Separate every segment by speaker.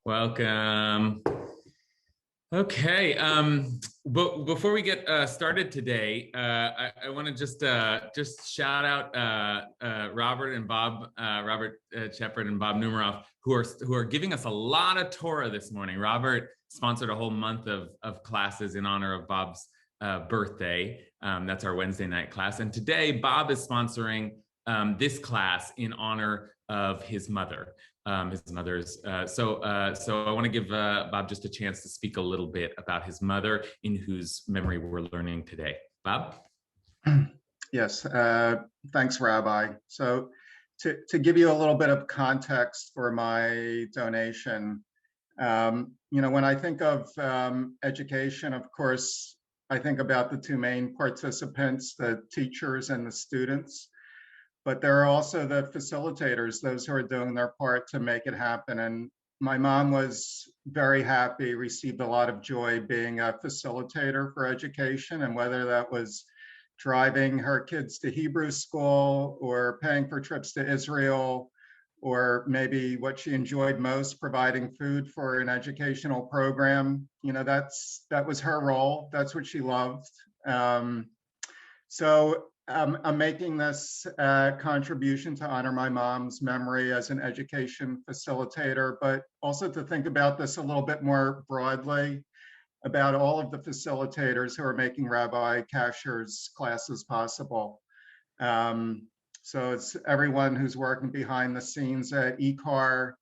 Speaker 1: Welcome. Okay. But before we get started today, I want to just shout out Robert and Bob, Robert Shepard and Bob Numeroff, who are giving us a lot of Torah this morning. Robert sponsored a whole month of classes in honor of Bob's birthday. That's our Wednesday night class, and today Bob is sponsoring this class in honor of his mother. His mother's. So I want to give Bob just a chance to speak a little bit about his mother, in whose memory we're learning today. Bob?
Speaker 2: Yes, thanks, Rabbi. So to give you a little bit of context for my donation, when I think of education, of course, I think about the two main participants, the teachers and the students. But there are also the facilitators, those who are doing their part to make it happen. And my mom was very happy, received a lot of joy being a facilitator for education. And whether that was driving her kids to Hebrew school or paying for trips to Israel, or maybe what she enjoyed most, providing food for an educational program, that was her role. That's what she loved. So I'm making this contribution to honor my mom's memory as an education facilitator, but also to think about this a little bit more broadly about all of the facilitators who are making Rabbi Kasher's classes possible. So it's everyone who's working behind the scenes at ECAR,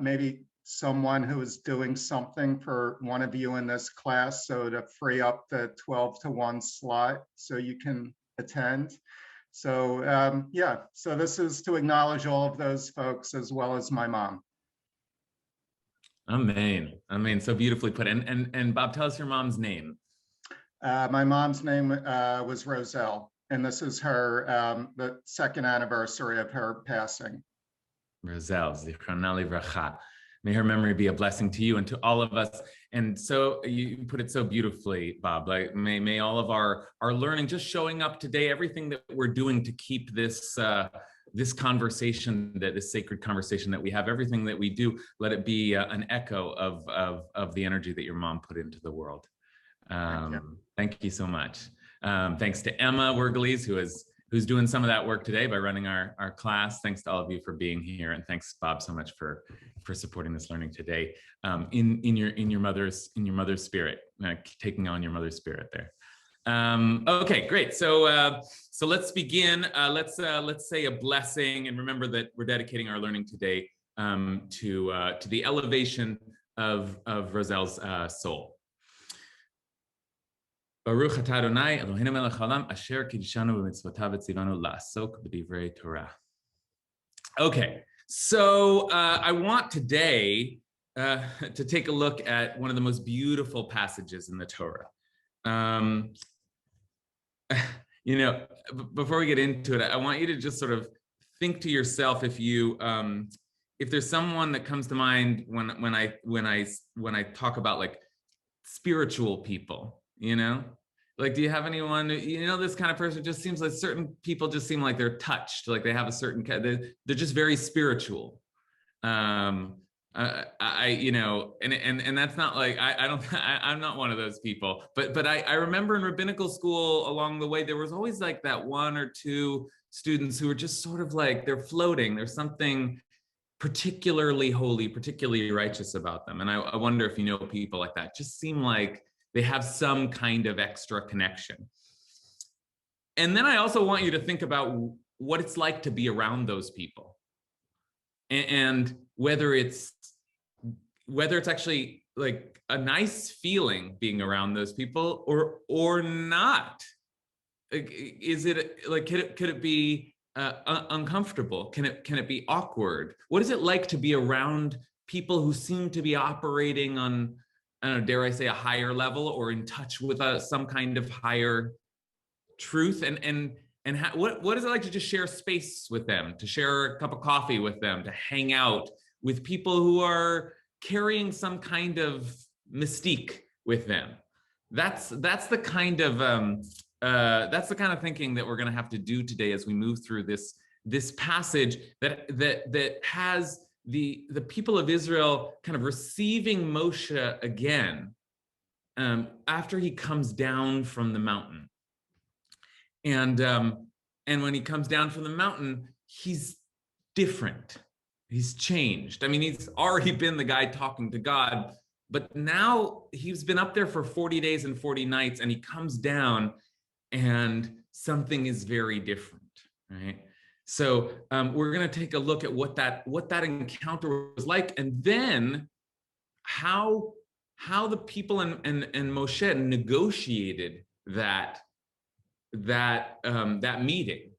Speaker 2: maybe someone who is doing something for one of you in this class, so to free up the 12 to 1 slot so you can attend. So so this is to acknowledge all of those folks as well as my mom.
Speaker 1: Amen. So beautifully put. And Bob, tell us your mom's name.
Speaker 2: My mom's name was Roselle, and this is her the second anniversary of her passing.
Speaker 1: Roselle, Zichrona Livracha. May her memory be a blessing to you and to all of us. And so you put it so beautifully, Bob. Like may all of our learning, just showing up today, everything that we're doing to keep this this conversation, this sacred conversation that we have, everything that we do, let it be an echo of the energy that your mom put into the world. Thank you so much. Thanks to Emma Wergeles, who's doing some of that work today by running our class. Thanks to all of you for being here, and thanks, Bob, so much for supporting this learning today in your mother's spirit, taking on your mother's spirit there. Okay, great. So let's begin. Let's say a blessing, and remember that we're dedicating our learning today to the elevation of Roselle's soul. Baruch atah Adonai Eloheinu melech haolam asher kiddushanu b'mitzvotav v'tzivanu la'asok b'divrei Torah. Okay, so I want today to take a look at one of the most beautiful passages in the Torah. Before we get into it, I want you to just sort of think to yourself if there's someone that comes to mind when I talk about like spiritual people. Like, do you have anyone, this kind of person? Just seems like certain people just seem like they're touched, like they have a certain, they're just very spiritual. And that's not like, I'm not one of those people, but I remember in rabbinical school along the way, there was always like that one or two students who were just sort of like, they're floating. There's something particularly holy, particularly righteous about them. And I wonder if you know people like that, just seem like they have some kind of extra connection. And then I also want you to think about what it's like to be around those people, and whether it's actually like a nice feeling being around those people or not. Is it like, could it be uncomfortable? Can it be awkward? What is it like to be around people who seem to be operating on, I don't know, dare I say, a higher level, or in touch with some kind of higher truth? And what is it like to just share space with them, to share a cup of coffee with them, to hang out with people who are carrying some kind of mystique with them? That's the kind of thinking that we're going to have to do today as we move through this passage that has the people of Israel kind of receiving Moshe again after he comes down from the mountain. And when he comes down from the mountain, he's different. He's changed. I mean, he's already been the guy talking to God, but now he's been up there for 40 days and 40 nights, and he comes down and something is very different, right? So we're going to take a look at what that encounter was like, and then how the people and Moshe negotiated that meeting.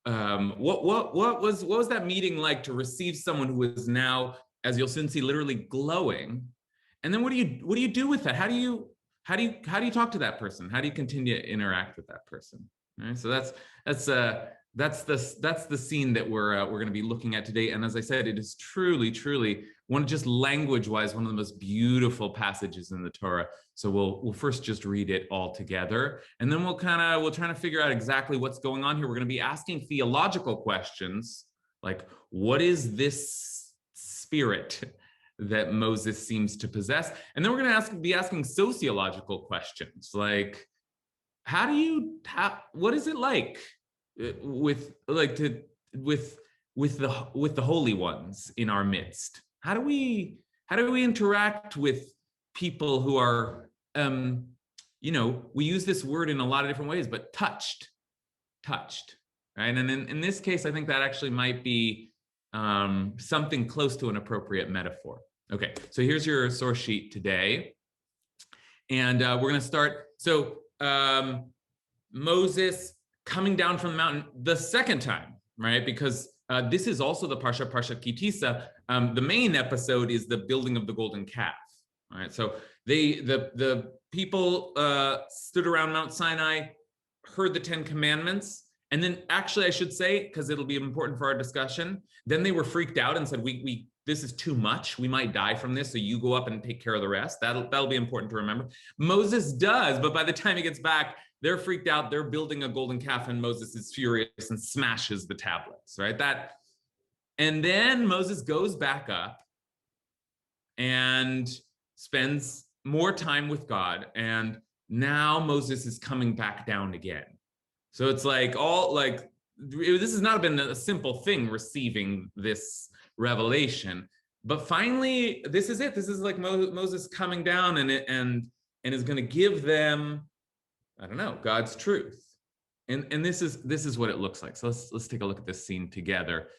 Speaker 1: What was that meeting like to receive someone who is now, as you'll soon see, literally glowing? And then what do you do with that? How do you talk to that person? How do you continue to interact with that person? All right, so that's the scene that we're going to be looking at today. And as I said, it is truly just language-wise, one of the most beautiful passages in the Torah. So we'll first just read it all together, and then we'll try to figure out exactly what's going on here. We're going to be asking theological questions, like what is this spirit that Moses seems to possess? And then we're going to be asking sociological questions, like what is it like with the holy ones in our midst? How do we interact with people who are, we use this word in a lot of different ways, but touched, right? And in this case, I think that actually might be something close to an appropriate metaphor. Okay, so here's your source sheet today. And we're going to start. So Moses coming down from the mountain the second time, right? Because this is also the Parsha Ki Tisa. The main episode is the building of the golden calf. All right, so the people stood around Mount Sinai, heard the 10 commandments, and then actually I should say, because it'll be important for our discussion, then they were freaked out and said, we this is too much. We might die from this, so you go up and take care of the rest. That'll be important to remember. Moses does, but by the time he gets back, they're freaked out. They're building a golden calf, and Moses is furious and smashes the tablets, right? And then Moses goes back up and spends more time with God, and now Moses is coming back down again. So it's like this has not been a simple thing receiving this revelation, but finally this is it. This is like Moses coming down and is going to give them, I don't know, God's truth. And this is what it looks like. So let's take a look at this scene together.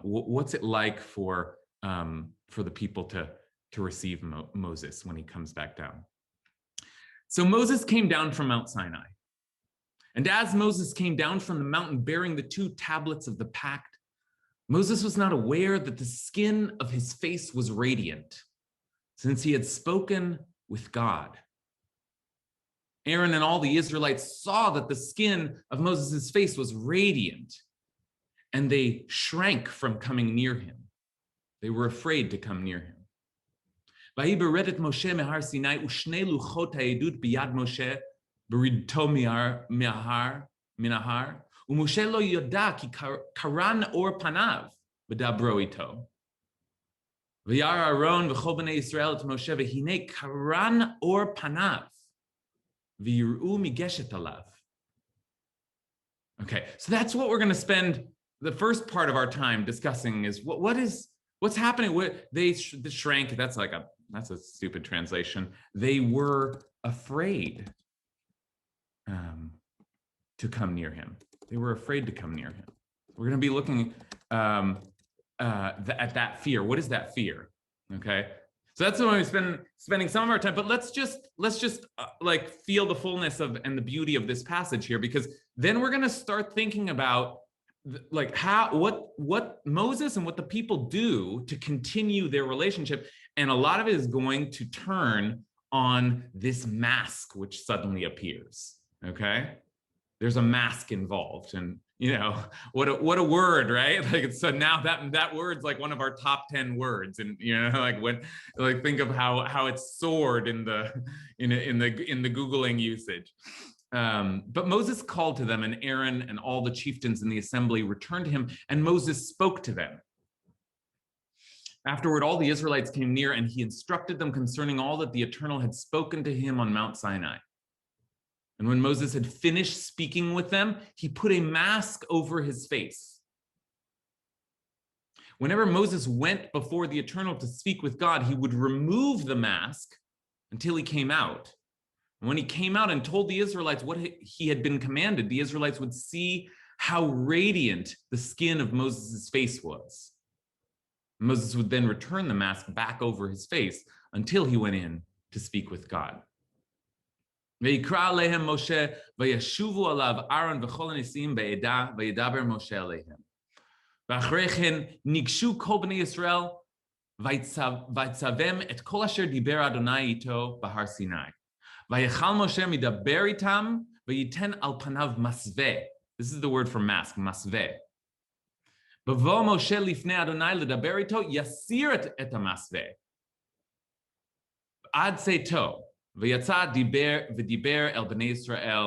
Speaker 1: What's it like for the people to receive Moses when he comes back down? So Moses came down from Mount Sinai. And as Moses came down from the mountain bearing the 2 tablets of the pact, Moses was not aware that the skin of his face was radiant, since he had spoken with God. Aaron and all the Israelites saw that the skin of Moses' face was radiant, and they shrank from coming near him. They were afraid to come near him. ויהי ברדת משה מהר סיני ושני לוחות העדות ביד משה ברידתו מן ההר, ומשה לא ידע כי קרן אור פניו בדברו איתו. וירא אהרון וכל בני ישראל את משה, והנה קרן אור פניו, ויראו מגשת עליו. Okay, so that's what we're going to spend the first part of our time discussing, is what's happening. They shrank. That's a stupid translation. They were afraid to come near him. They were afraid to come near him. We're going to be looking at that fear. What is that fear? Okay, so that's what we're spending some of our time. But let's just like feel the fullness of and the beauty of this passage here, because then we're going to start thinking about like what Moses and what the people do to continue their relationship. And a lot of it is going to turn on this mask which suddenly appears. Okay, there's a mask involved, and what a word, right? Like, so now that word's like one of our top 10 words, and think of how it's soared in the Googling usage. But Moses called to them, and Aaron and all the chieftains in the assembly returned to him, and Moses spoke to them. Afterward, all the Israelites came near, and he instructed them concerning all that the Eternal had spoken to him on Mount Sinai. And when Moses had finished speaking with them, he put a mask over his face. Whenever Moses went before the Eternal to speak with God, he would remove the mask until he came out. And when he came out and told the Israelites what he had been commanded, the Israelites would see how radiant the skin of Moses' face was. Moses would then return the mask back over his face until he went in to speak with God. ויקרא עליהם משה וישובו עליו אהרון וכל הנשיאים בעדה וידבר משה עליהם. ואחרי כן ניגשו כל בני ישראל ויצווהם את כל אשר דיבר אדוני איתו בהר סיני. ויכל משה מדבר איתם וייתן על פניו מסווה. This is the word for mask, מסווה. בבוא משה לפני אדוני לדבר איתו, יסיר את המסווה. עד צאתו, ויצא ודיבר אל בני ישראל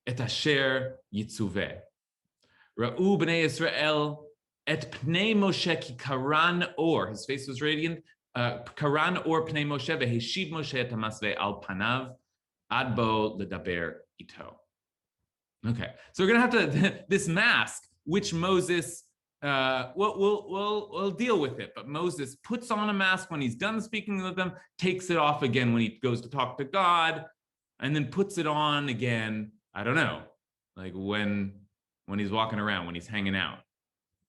Speaker 1: את אשר יצווה. ראו בני ישראל את פני משה כי קרן אור, his face was radiant, קרן אור פני משה והשיב משה את המסווה על פניו עד בוא לדבר איתו. Okay, so we're going to have to, this mask, which Moses, we'll deal with it, but Moses puts on a mask when he's done speaking with them, takes it off again when he goes to talk to God, and then puts it on again, I don't know, like when he's walking around, when he's hanging out.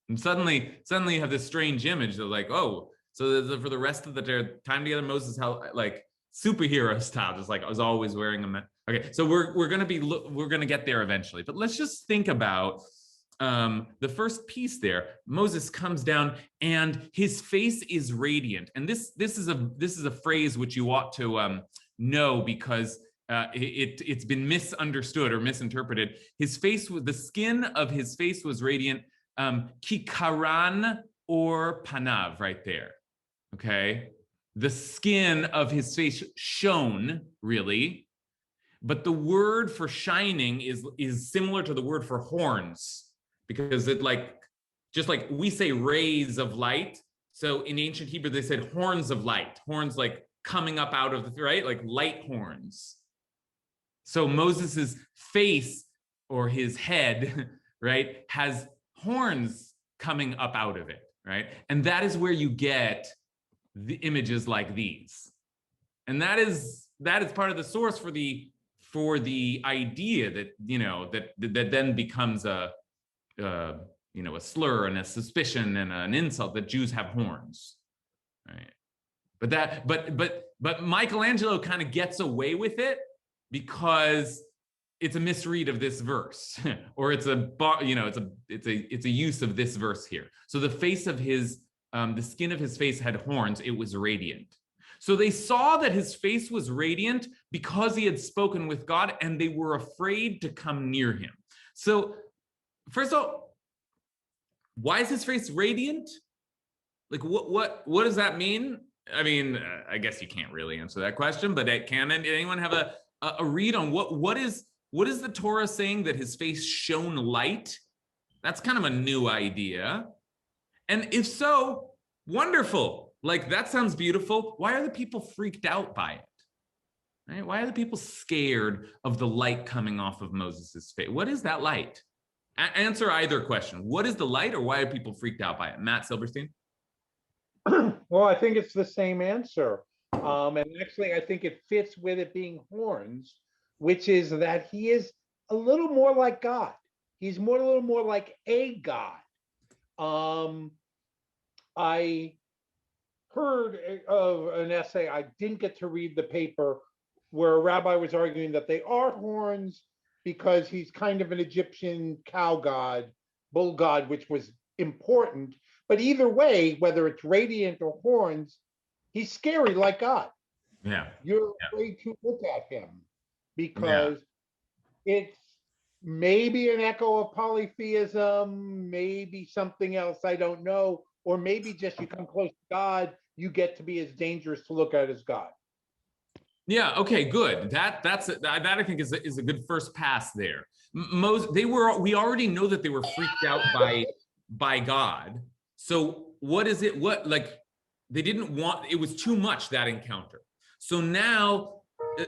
Speaker 1: And suddenly you have this strange image of like, oh, so for the rest of the time together, Moses, how like superhero style, just like I was always wearing a mask. Okay, so we're gonna get there eventually, but let's just think about the first piece there. Moses comes down and his face is radiant, and this is a phrase which you ought to know because it's been misunderstood or misinterpreted. His face, the skin of his face was radiant. Kikaran or panav, right there. Okay, the skin of his face shone really. But the word for shining is similar to the word for horns, because it just like we say rays of light. So in ancient Hebrew, they said horns of light, horns like coming up out of the, right? Like light horns. So Moses's face or his head, right, has horns coming up out of it, right? And that is where you get the images like these. And that is part of the source for the idea that, you know, that then becomes a slur and a suspicion and an insult that Jews have horns, right? But Michelangelo kind of gets away with it because it's a misread of this verse, or it's a use of this verse here. So the face of his, the skin of his face had horns. It was radiant. So they saw that his face was radiant because he had spoken with God, and they were afraid to come near him. So first of all, why is his face radiant? Like what does that mean? I mean, I guess you can't really answer that question, but can anyone have a read on what is the Torah saying that his face shone light? That's kind of a new idea. And if so, wonderful. Like, that sounds beautiful. Why are the people freaked out by it? Right? Why are the people scared of the light coming off of Moses's face? What is that light? Answer either question. What is the light, or why are people freaked out by it? Matt Silverstein?
Speaker 3: Well, I think it's the same answer. And actually, I think it fits with it being horns, which is that he is a little more like God. He's a little more like a God. I heard of an essay, I didn't get to read the paper, where a rabbi was arguing that they are horns because he's kind of an Egyptian cow god, bull god, which was important. But either way, whether it's radiant or horns, he's scary like God.
Speaker 1: Yeah.
Speaker 3: You're afraid to look at him because it's maybe an echo of polytheism, maybe something else, I don't know, or maybe just you come close to God, you get to be as dangerous to look at as God.
Speaker 1: Yeah. Okay. Good. That I think is a good first pass there. We already know that they were freaked out by God. So what is it? they didn't want, it was too much, that encounter. So now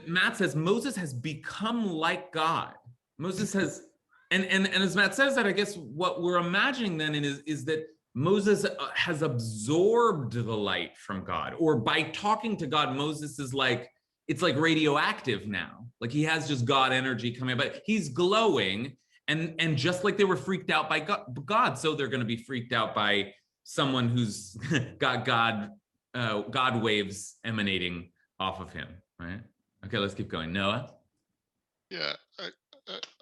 Speaker 1: Matt says Moses has become like God. Moses has, and as Matt says that, I guess what we're imagining then is that Moses has absorbed the light from God, or by talking to God, Moses is like, it's like radioactive now. Like he has just God energy coming, but he's glowing, and just like they were freaked out by God, so they're going to be freaked out by someone who's got God waves emanating off of him, right? Okay, let's keep going. Noah?
Speaker 4: Yeah,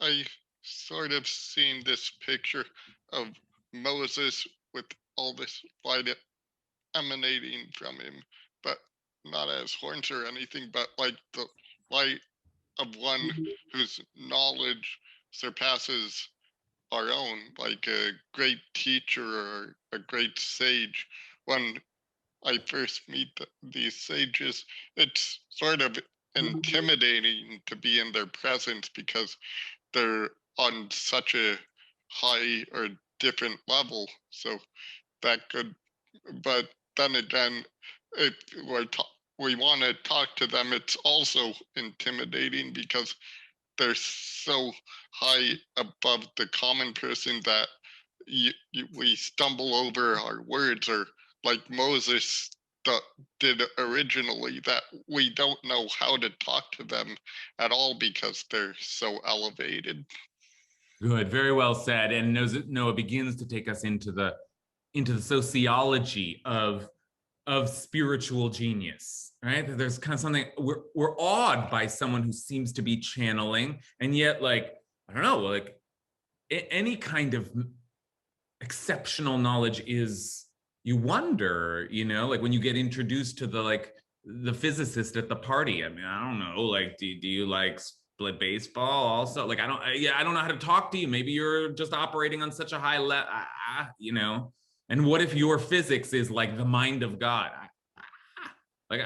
Speaker 4: I sort of seen this picture of Moses with all this light emanating from him, but not as horns or anything, but like the light of one whose knowledge surpasses our own, like a great teacher or a great sage. When I first meet these sages, it's sort of intimidating to be in their presence because they're on such a high or different level. So that could, but then again, if we want to talk to them, it's also intimidating because they're so high above the common person that we stumble over our words, or like Moses did originally, that we don't know how to talk to them at all because they're so elevated.
Speaker 1: Good, very well said. And Noah begins to take us into the sociology of spiritual genius, right? There's kind of something, we're awed by someone who seems to be channeling, and yet, like, I don't know, like any kind of exceptional knowledge is, you wonder, you know, like when you get introduced to the physicist at the party. I mean, I don't know, like, do you like split baseball also? Like, I don't know how to talk to you. Maybe you're just operating on such a high level, you know. And what if your physics is like the mind of God? Like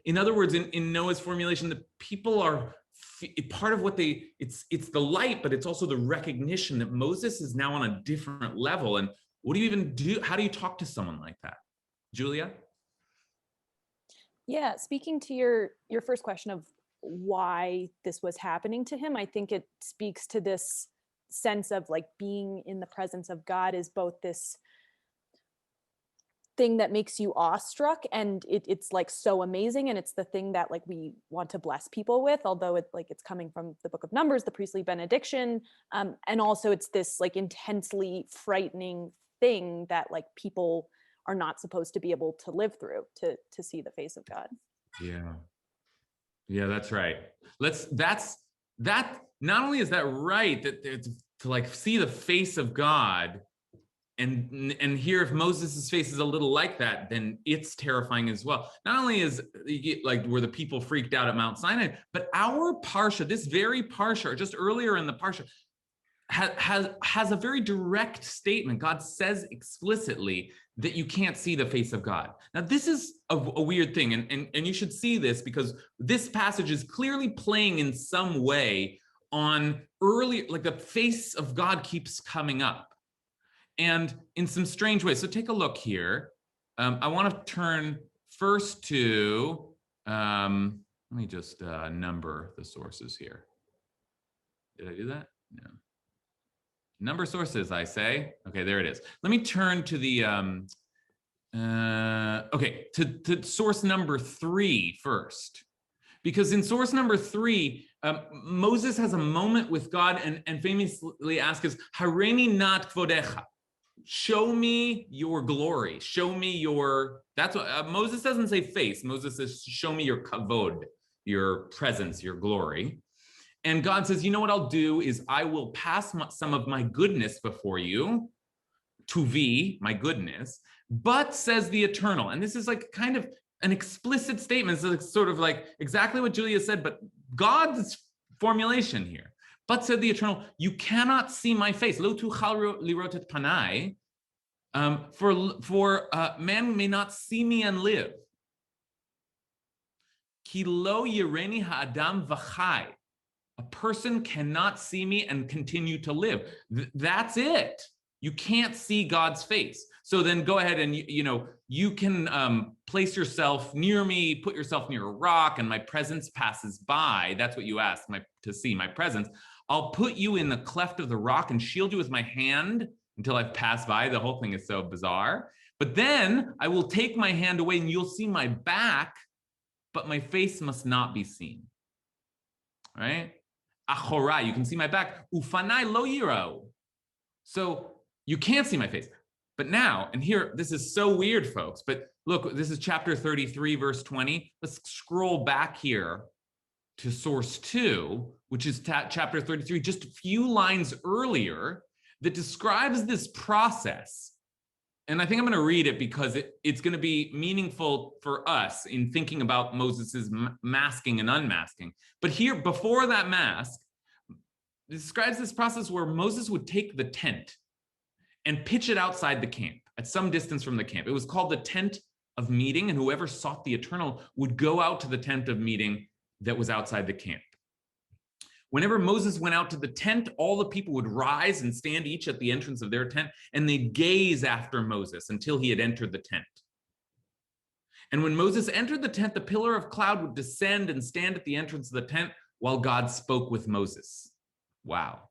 Speaker 1: in other words, in Noah's formulation, the people are part of what it's the light, but it's also the recognition that Moses is now on a different level. And what do you even do? How do you talk to someone like that? Julia?
Speaker 5: Yeah, speaking to your first question of why this was happening to him, I think it speaks to this sense of like being in the presence of God is both this thing that makes you awestruck, and it's like so amazing, and it's the thing that like we want to bless people with, although it's coming from the book of Numbers, the priestly benediction, and also it's this like intensely frightening thing that like people are not supposed to be able to live through to see the face of God.
Speaker 1: Yeah, that's right. That not only is that right, that to like see the face of God and here, if Moses' face is a little like that, then it's terrifying as well. Not only is like were the people freaked out at Mount Sinai, but our Parsha, this very Parsha, or just earlier in the Parsha, has a very direct statement. God says explicitly that you can't see the face of God. Now, this is a weird thing, and you should see this because this passage is clearly playing in some way on early, like the face of God keeps coming up, and in some strange ways. So take a look here. I want to turn first to, let me just number the sources here. Did I do that? No. Number sources, I say. Okay, there it is. Let me turn to the, okay, to source number 3 first. Because in source number 3, Moses has a moment with God and famously asks, Hareini nat kvodecha. Show me your glory. Show me your, that's what, Moses doesn't say face. Moses says, show me your kavod, your presence, your glory. And God says, you know what I'll do is I will pass some of my goodness before you, tuvi, my goodness, but says the Eternal. And this is like kind of an explicit statement. It's sort of like exactly what Julia said, but God's formulation here. But said the Eternal, you cannot see my face. Lo tuchal lirot et panai. For man may not see me and live. Ki lo yireni ha'adam v'chai. A person cannot see me and continue to live. That's it. You can't see God's face. So then go ahead and, you you can place yourself near me, put yourself near a rock, and my presence passes by. That's what you asked to see, my presence. I'll put you in the cleft of the rock and shield you with my hand until I've passed by. The whole thing is so bizarre. But then I will take my hand away and you'll see my back, but my face must not be seen. Right? Achorai, you can see my back. Ufanai lo yiro. So you can't see my face. But now, and here, this is so weird, folks, but look, this is chapter 33, verse 20. Let's scroll back here to source 2, which is chapter 33, just a few lines earlier, that describes this process. And I think I'm going to read it because it's going to be meaningful for us in thinking about Moses's masking and unmasking. But here, before that mask, it describes this process where Moses would take the tent and pitch it outside the camp at some distance from the camp. It was called the tent of meeting, and whoever sought the eternal would go out to the tent of meeting that was outside the camp. Whenever Moses went out to the tent, all the people would rise and stand each at the entrance of their tent, and they'd gaze after Moses until he had entered the tent. And when Moses entered the tent, the pillar of cloud would descend and stand at the entrance of the tent while God spoke with Moses. Wow.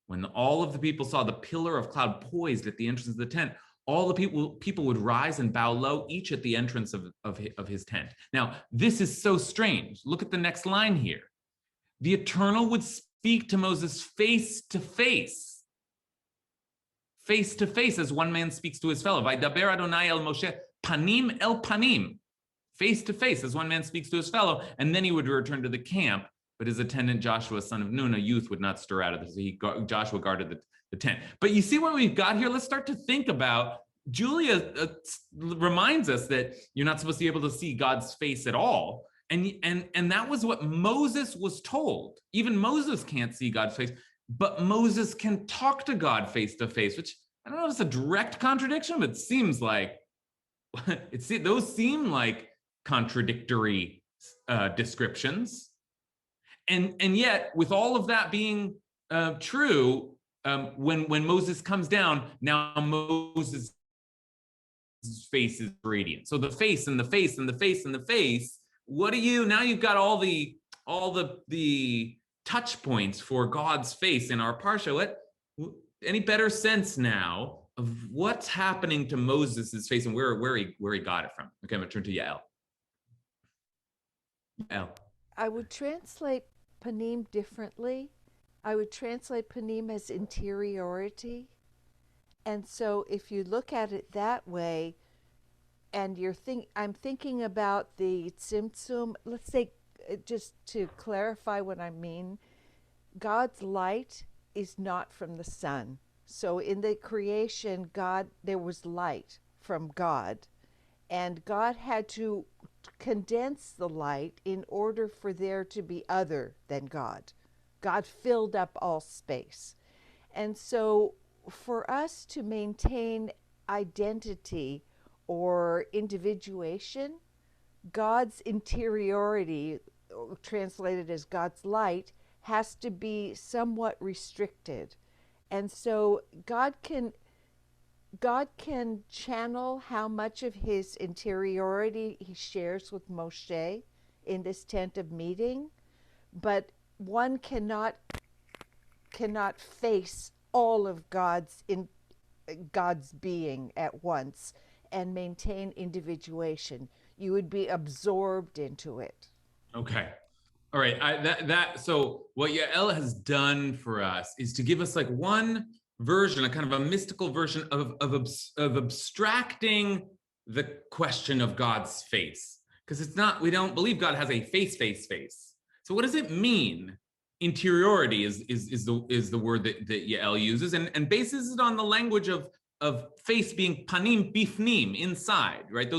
Speaker 1: When all of the people saw the pillar of cloud poised at the entrance of the tent, all the people would rise and bow low, each at the entrance of his tent. Now, this is so strange. Look at the next line here. The Eternal would speak to Moses face to face, as one man speaks to his fellow. Vaydaber Adonai el Moshe panim el panim, face to face, as one man speaks to his fellow, and then he would return to the camp. But his attendant Joshua, son of Nun, a youth, would not stir out of this. Joshua guarded the tent. But you see what we've got here? Let's start to think about, Julia reminds us that you're not supposed to be able to see God's face at all. And that was what Moses was told. Even Moses can't see God's face, but Moses can talk to God face to face, which I don't know if it's a direct contradiction, but it seems like, those seem like contradictory descriptions. And yet, with all of that being true, when Moses comes down, now Moses' face is radiant. So the face and the face and the face and the face. Now you've got all the touch points for God's face in our Parsha. Any better sense now of what's happening to Moses' face and where he got it from? Okay, I'm gonna turn to Yael. Yael.
Speaker 6: I would translate panim differently. I would translate panim as interiority. And so if you look at it that way, and I'm thinking about the tzimtzum, let's say, just to clarify what I mean, God's light is not from the sun. So in the creation, there was light from God, and God had to condense the light in order for there to be other than God. God filled up all space. And so for us to maintain identity or individuation, God's interiority, translated as God's light, has to be somewhat restricted. And so God can channel how much of his interiority he shares with Moshe in this tent of meeting, but one cannot face all of God's being at once and maintain individuation. You would be absorbed into it.
Speaker 1: Okay. All right. So what Yael has done for us is to give us like one version, a kind of a mystical version of abstracting the question of God's face, because we don't believe God has a face. So what does it mean? Interiority is the word that Yael uses, and bases it on the language of face being panim bifnim, inside, right?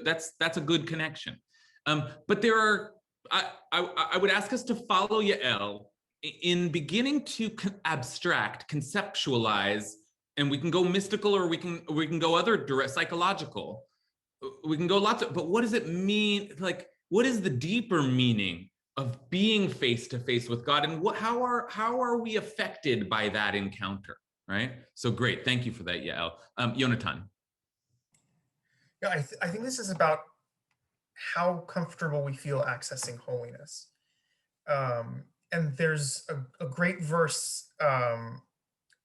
Speaker 1: That's a good connection. But there are, I would ask us to follow Yael in beginning to abstract, conceptualize, and we can go mystical, or we can go other direct psychological. We can go but what does it mean? Like, what is the deeper meaning of being face to face with God, and how are we affected by that encounter? Right. So great. Thank you for that, Yael. Yonatan.
Speaker 7: Yeah, I think this is about how comfortable we feel accessing holiness. And there's a great verse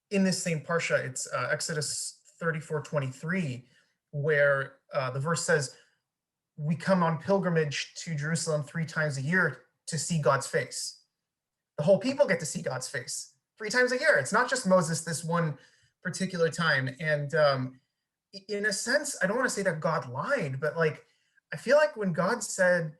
Speaker 7: in this same Parsha. It's Exodus 34:23, where the verse says, we come on pilgrimage to Jerusalem 3 times a year to see God's face. The whole people get to see God's face 3 times a year. It's not just Moses this one particular time. And in a sense, I don't want to say that God lied, but like, I feel like when God said,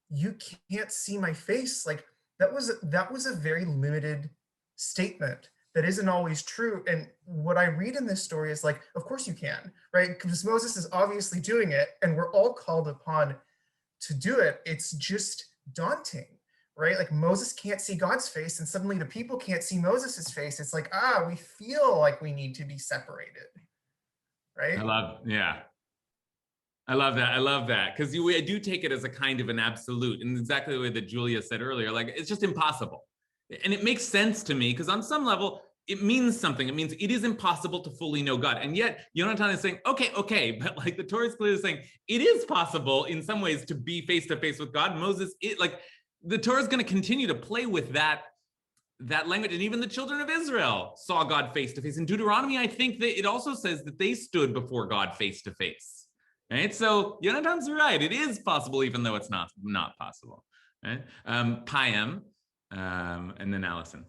Speaker 7: you can't see my face, like that was a very limited statement that isn't always true. And what I read in this story is like, of course you can, right? Because Moses is obviously doing it and we're all called upon to do it. It's just daunting, right? Like Moses can't see God's face and suddenly the people can't see Moses's face. It's like, we feel like we need to be separated, right?
Speaker 1: I love that. I love that. Because I do take it as a kind of an absolute, and exactly the way that Julia said earlier, like it's just impossible. And it makes sense to me because on some level, it means something. It means it is impossible to fully know God. And yet, Yonatan is saying, okay, but like the Torah is clearly saying, it is possible in some ways to be face to face with God. Moses, like the Torah is going to continue to play with that language. And even the children of Israel saw God face to face. In Deuteronomy, I think that it also says that they stood before God face to face. Right? So Yonatan's right. It is possible, even though it's not possible. Right? Payam, and then Allison.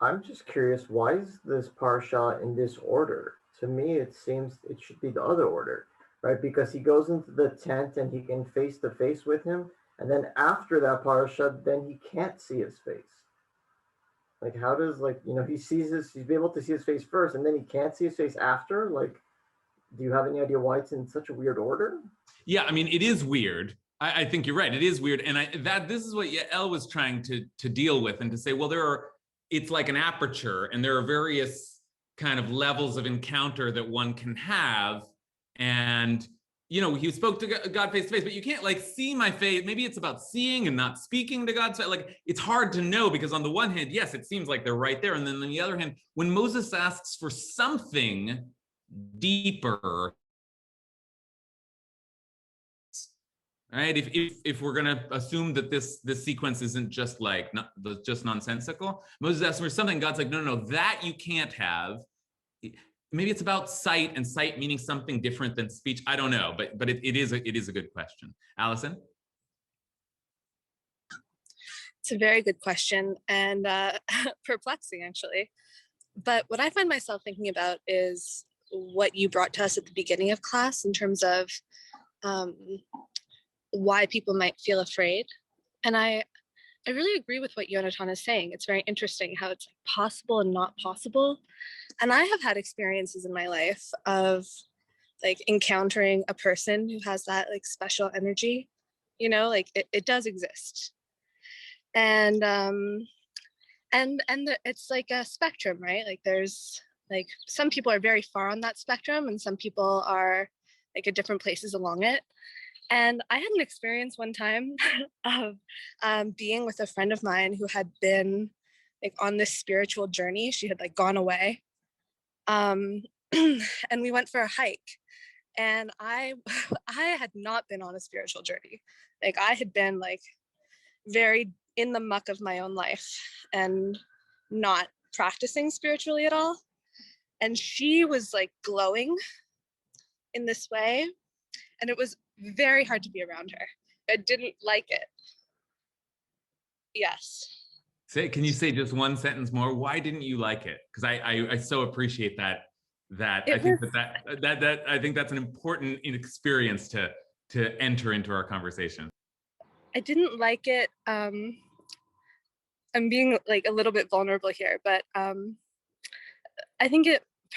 Speaker 8: I'm just curious, why is this Parsha in this order? To me, it seems it should be the other order, right? Because he goes into the tent and he can face to face with him. And then after that Parsha, then he can't see his face. Like, how does, he's able to see his face first and then he can't see his face after? Like, do you have any idea why it's in such a weird order?
Speaker 1: Yeah, I mean, it is weird. I think you're right. It is weird. And this is what Yael was trying to deal with and to say, well, it's like an aperture and there are various kind of levels of encounter that one can have. And, he spoke to God face to face, but you can't like see my face. Maybe it's about seeing and not speaking to God. So like, it's hard to know because on the one hand, yes, it seems like they're right there. And then on the other hand, when Moses asks for something deeper, right? If we're going to assume that this sequence isn't just just nonsensical, Moses asks for something. God's like, no, that you can't have. Maybe it's about sight, and sight meaning something different than speech. I don't know, but it is a good question. Allison?
Speaker 9: It's a very good question and perplexing, actually. But what I find myself thinking about is what you brought to us at the beginning of class in terms of why people might feel afraid. And I really agree with what Yonatan is saying. It's very interesting how it's possible and not possible. And I have had experiences in my life of like encountering a person who has that like special energy, like it does exist. And it's like a spectrum, right? Like there's like some people are very far on that spectrum and some people are like at different places along it. And I had an experience one time of being with a friend of mine who had been like on this spiritual journey. She had like gone away. And we went for a hike. And I had not been on a spiritual journey. Like I had been like very in the muck of my own life and not practicing spiritually at all. And she was like glowing in this way. And it was very hard to be around her. I didn't like it. Yes.
Speaker 1: Can you say just one sentence more? Why didn't you like it? Because I so appreciate that. I think that's an important experience to enter into our conversation.
Speaker 9: I didn't like it. I'm being like a little bit vulnerable here, but I think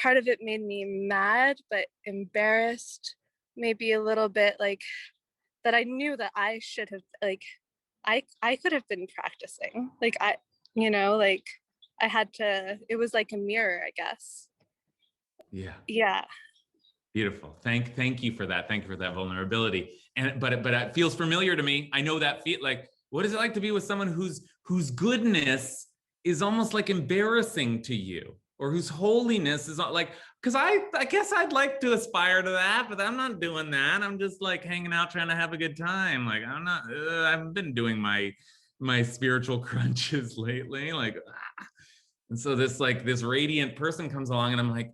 Speaker 9: part of it made me mad, but embarrassed, maybe a little bit like that I knew that I should have like, I could have been practicing. Like I had to, it was like a mirror, I guess.
Speaker 1: Yeah.
Speaker 9: Yeah.
Speaker 1: Beautiful. Thank you for that. Thank you for that vulnerability. But it feels familiar to me. I know that like, what is it like to be with someone whose goodness is almost like embarrassing to you, or whose holiness is not like, because I guess I'd like to aspire to that, but I'm not doing that. I'm just like hanging out, trying to have a good time. Like I'm not. I've been doing my spiritual crunches lately. Like, and so this radiant person comes along, and I'm like,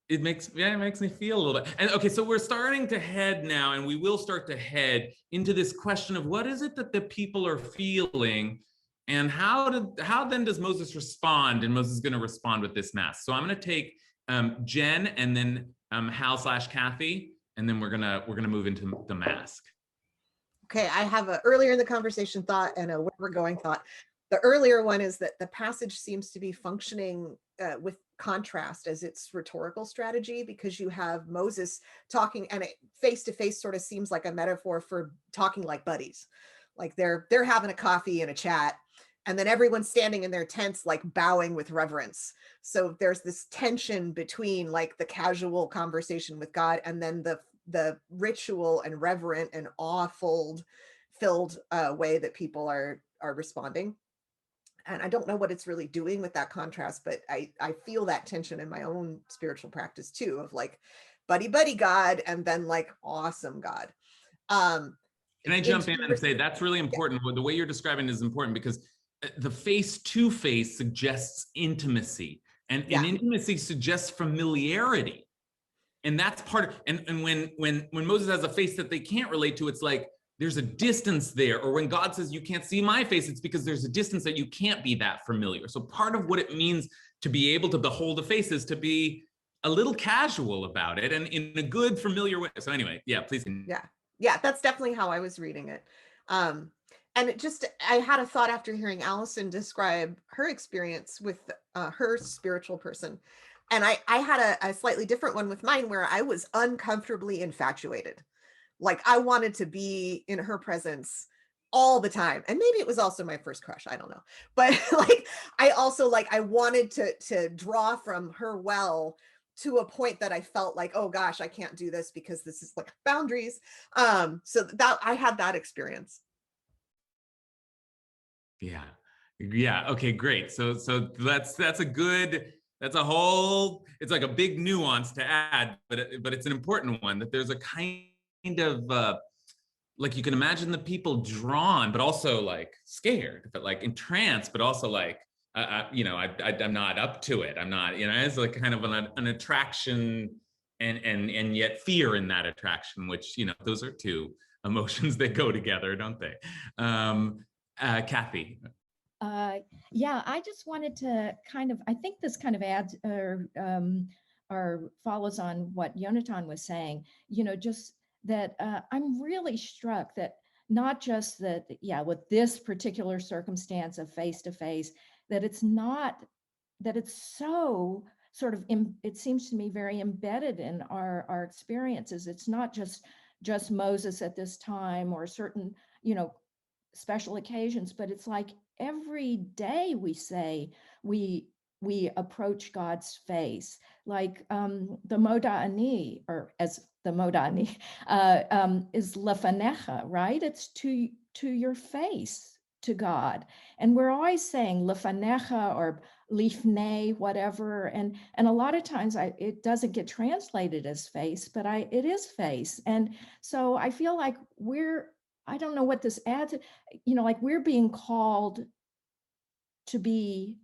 Speaker 1: it makes me feel a little bit. And okay, so we're starting to head now, and we will start to head into this question of what is it that the people are feeling, and how then does Moses respond? And Moses is going to respond with this mask. So I'm going to take Jen and then Hal/Kathy, and then we're gonna move into the mask.
Speaker 10: Okay, I have a earlier in the conversation thought and a where we're going thought. The earlier one is that the passage seems to be functioning with contrast as its rhetorical strategy, because you have Moses talking, and it face to face sort of seems like a metaphor for talking like buddies, like they're having a coffee and a chat, and then everyone's standing in their tents like bowing with reverence. So there's this tension between like the casual conversation with God and then the ritual and reverent and awe-filled way that people are responding. And I don't know what it's really doing with that contrast, but I feel that tension in my own spiritual practice too, of like buddy God and then like awesome God.
Speaker 1: Can I jump in and say that's really important? Yeah. The way you're describing it is important, because the face to face suggests intimacy, and intimacy suggests familiarity. And that's part of, and when Moses has a face that they can't relate to, it's like there's a distance there. Or when God says you can't see my face, it's because there's a distance that you can't be that familiar. So part of what it means to be able to behold a face is to be a little casual about it, and in a good familiar way. So anyway, yeah, please.
Speaker 10: Yeah, that's definitely how I was reading it. And it just, I had a thought after hearing Allison describe her experience with her spiritual person. And I had a slightly different one with mine, where I was uncomfortably infatuated. Like I wanted to be in her presence all the time. And maybe it was also my first crush, I don't know. But like, I also like, I wanted to draw from her well to a point that I felt like, oh gosh, I can't do this because this is like boundaries. So that I had that experience.
Speaker 1: Yeah. Okay, great. So that's a whole, it's like a big nuance to add, but it's an important one, that there's a kind of like you can imagine the people drawn, but also like scared, but like entranced, but also like I'm not up to it. I'm not, it's like kind of an attraction and yet fear in that attraction, which those are two emotions that go together, don't they? Kathy.
Speaker 11: Yeah, I just wanted to I think this kind of adds or follows on what Yonatan was saying, just that I'm really struck that not just that, with this particular circumstance of face-to-face, that it's so sort of, it seems to me very embedded in our experiences. It's not just Moses at this time or certain, special occasions, but it's like every day we say we approach God's face, like the Moda'ani, or as the Moda'ani is lefanecha, right? It's to your face, to God. And we're always saying lefanecha or lifnei, whatever. And a lot of times it doesn't get translated as face, but it is face. And so I feel like I don't know what this adds, like we're being called to be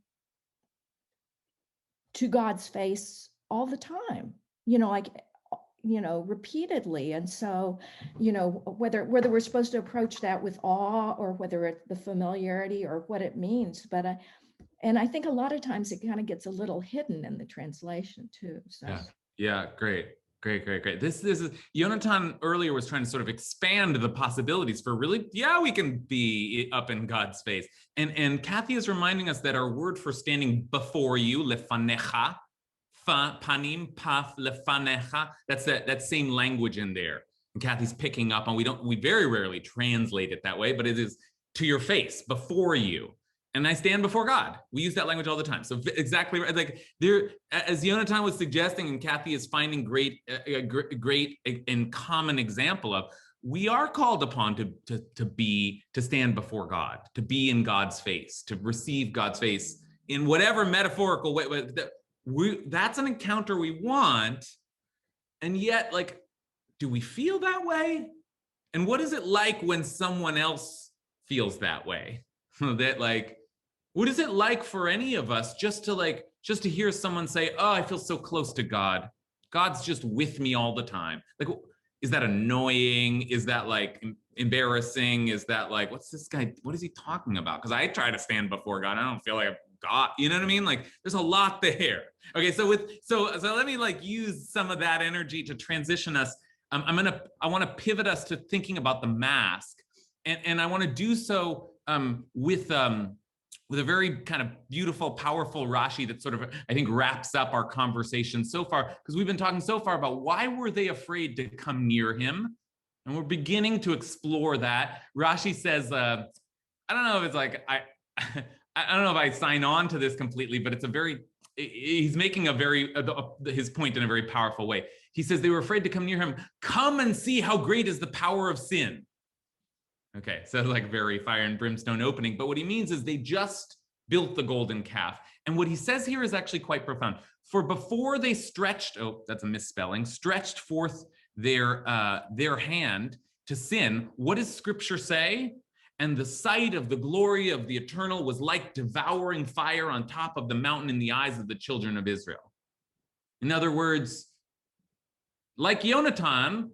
Speaker 11: to God's face all the time, repeatedly. And so, whether we're supposed to approach that with awe or whether it's the familiarity or what it means, but and I think a lot of times it kind of gets a little hidden in the translation too. So
Speaker 1: yeah, great. This is Yonatan earlier was trying to sort of expand the possibilities for really, we can be up in God's face. And Kathy is reminding us that our word for standing before you, lefanecha, panim, paf, lefanecha, that's that same language in there. And Kathy's picking up on, we very rarely translate it that way, but it is to your face, before you. And I stand before God. We use that language all the time. So exactly right. Like there, as Yonatan was suggesting, and Kathy is finding great and common example of, we are called upon to stand before God, to be in God's face, to receive God's face in whatever metaphorical way. that's an encounter we want. And yet, like, do we feel that way? And what is it like when someone else feels that way? That, like, what is it like for any of us just to hear someone say, oh, I feel so close to God. God's just with me all the time. Like, is that annoying? Is that like embarrassing? Is that like, what's this guy, what is he talking about? Because I try to stand before God. I don't feel like God, you know what I mean? Like, there's a lot there. Okay, so let me like use some of that energy to transition us. I want to pivot us to thinking about the mask, and I want to do so with a very kind of beautiful, powerful Rashi that sort of, I think, wraps up our conversation so far, because we've been talking so far about why were they afraid to come near him, and we're beginning to explore that. Rashi says, I don't know if it's like, I don't know if I sign on to this completely, but he's making his point in a very powerful way. He says they were afraid to come near him. Come and see how great is the power of sin. Okay, so like very fire and brimstone opening, but what he means is they just built the golden calf. And what he says here is actually quite profound. For before they stretched forth their hand to sin, what does Scripture say? And the sight of the glory of the eternal was like devouring fire on top of the mountain in the eyes of the children of Israel. In other words, like Yonatan,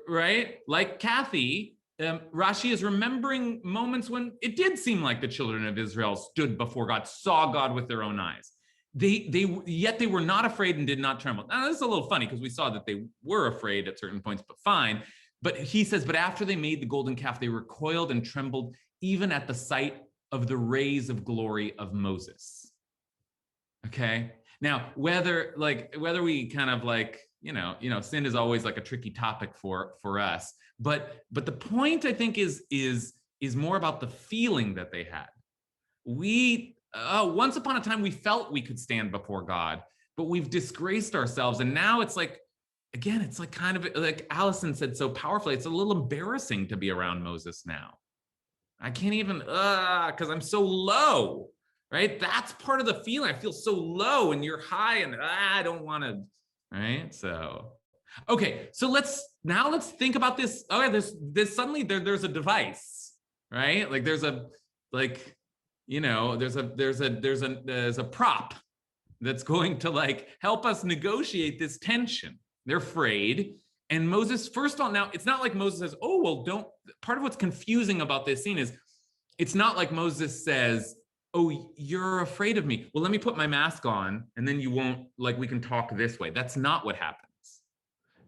Speaker 1: right? Like Kathy, Rashi is remembering moments when it did seem like the children of Israel stood before God, saw God with their own eyes. Yet they were not afraid and did not tremble. Now, this is a little funny because we saw that they were afraid at certain points, but fine. But he says, but after they made the golden calf, they recoiled and trembled even at the sight of the rays of glory of Moses. Okay. Now, whether we kind of like, sin is always like a tricky topic for us. But the point, I think, is more about the feeling that they had. Once upon a time, we felt we could stand before God, but we've disgraced ourselves. And now it's like, again, it's like kind of like Allison said so powerfully, it's a little embarrassing to be around Moses now. I can't even, because I'm so low, right? That's part of the feeling. I feel so low and you're high and I don't want to, right? So, okay, so let's think about this. Okay, this suddenly there's a device, right? Like there's a prop that's going to like help us negotiate this tension. They're afraid. And Moses, first of all, now it's not like Moses says, oh, well, part of what's confusing about this scene is it's not like Moses says, oh, you're afraid of me. Well, let me put my mask on and then you won't, like, we can talk this way. That's not what happens.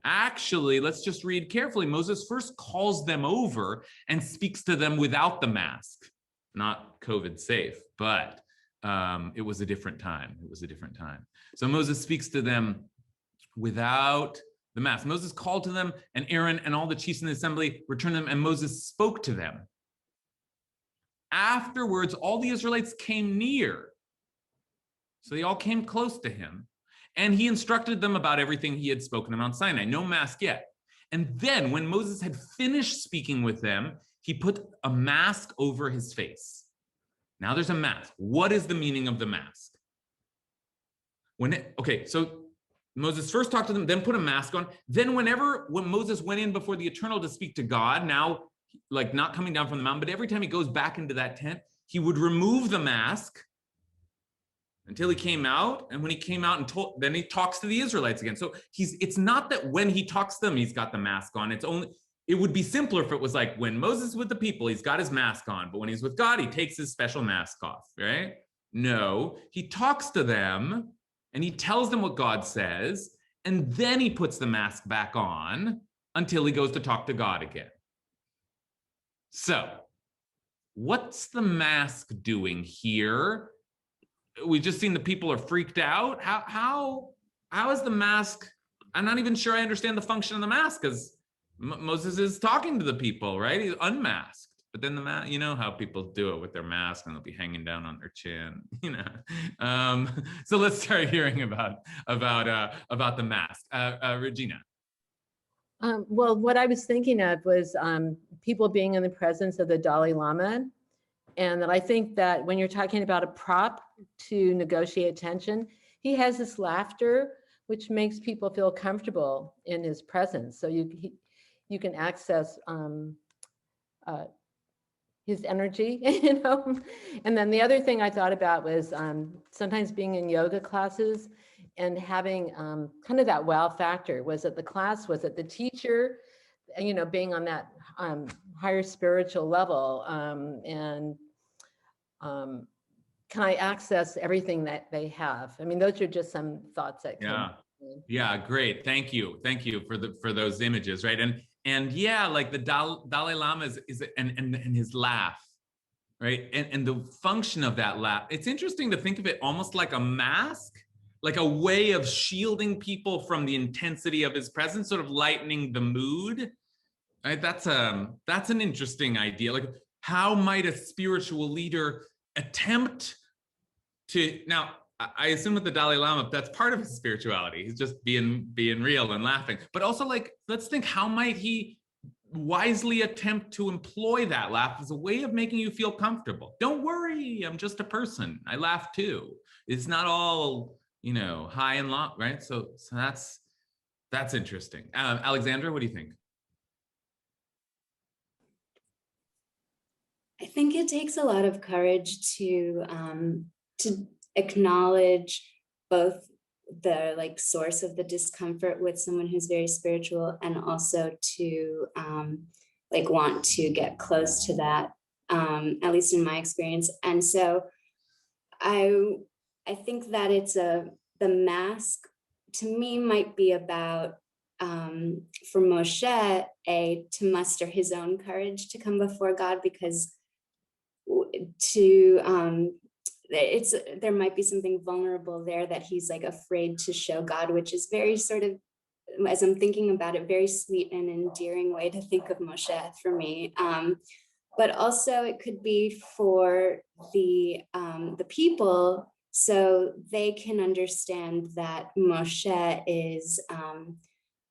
Speaker 1: Actually, let's just read carefully. Moses first calls them over and speaks to them without the mask. Not COVID safe, but it was a different time. So Moses speaks to them without the mask. Moses called to them, and Aaron and all the chiefs in the assembly returned them, and Moses spoke to them. Afterwards, all the Israelites came near. So they all came close to him, and he instructed them about everything he had spoken on Mount Sinai. No mask yet. And then when Moses had finished speaking with them, he put a mask over his face. Now there's a mask. What is the meaning of the mask? So Moses first talked to them, then put a mask on. Then when Moses went in before the Eternal to speak to God, now like not coming down from the mountain, but every time he goes back into that tent, he would remove the mask until he came out. And when he came out then he talks to the Israelites again. So it's not that when he talks to them, he's got the mask on. It would be simpler if it was like when Moses is with the people, he's got his mask on, but when he's with God, he takes his special mask off, right? No, he talks to them and he tells them what God says, and then he puts the mask back on until he goes to talk to God again. So, what's the mask doing here? We've just seen the people are freaked out. How is the mask? I'm not even sure I understand the function of the mask, because Moses is talking to the people, right? He's unmasked. But then the mask, you know how people do it with their mask and they'll be hanging down on their chin, So let's start hearing about the mask. Regina.
Speaker 12: Well, what I was thinking of was people being in the presence of the Dalai Lama. And that I think that when you're talking about a prop to negotiate tension, he has this laughter, which makes people feel comfortable in his presence. So you can access his energy, you know. And then the other thing I thought about was sometimes being in yoga classes and having kind of that wow factor. Was it the class? Was it the teacher? You know, being on that higher spiritual level, and can I access everything that they have? I mean, those are just some thoughts that came.
Speaker 1: Yeah, great. Thank you for those images, right? And yeah, like the Dalai Lama is and his laugh, right? And the function of that laugh. It's interesting to think of it almost like a mask, like a way of shielding people from the intensity of his presence, sort of lightening the mood. Right? That's an interesting idea. Like, how might a spiritual leader attempt to, now I assume with the Dalai Lama, that's part of his spirituality. He's just being real and laughing. But also, like, let's think, how might he wisely attempt to employ that laugh as a way of making you feel comfortable? Don't worry, I'm just a person. I laugh too. It's not all, you know, high and long, right? So that's interesting. Alexandra, what do you think?
Speaker 13: I think it takes a lot of courage to acknowledge both the like source of the discomfort with someone who's very spiritual, and also to like want to get close to that, at least in my experience. And so I think that the mask to me might be about for Moshe to muster his own courage to come before God, because there might be something vulnerable there that he's like afraid to show God, which is very sort of, as I'm thinking about it, very sweet and endearing way to think of Moshe for me. But also it could be for the people, so they can understand that Moshe is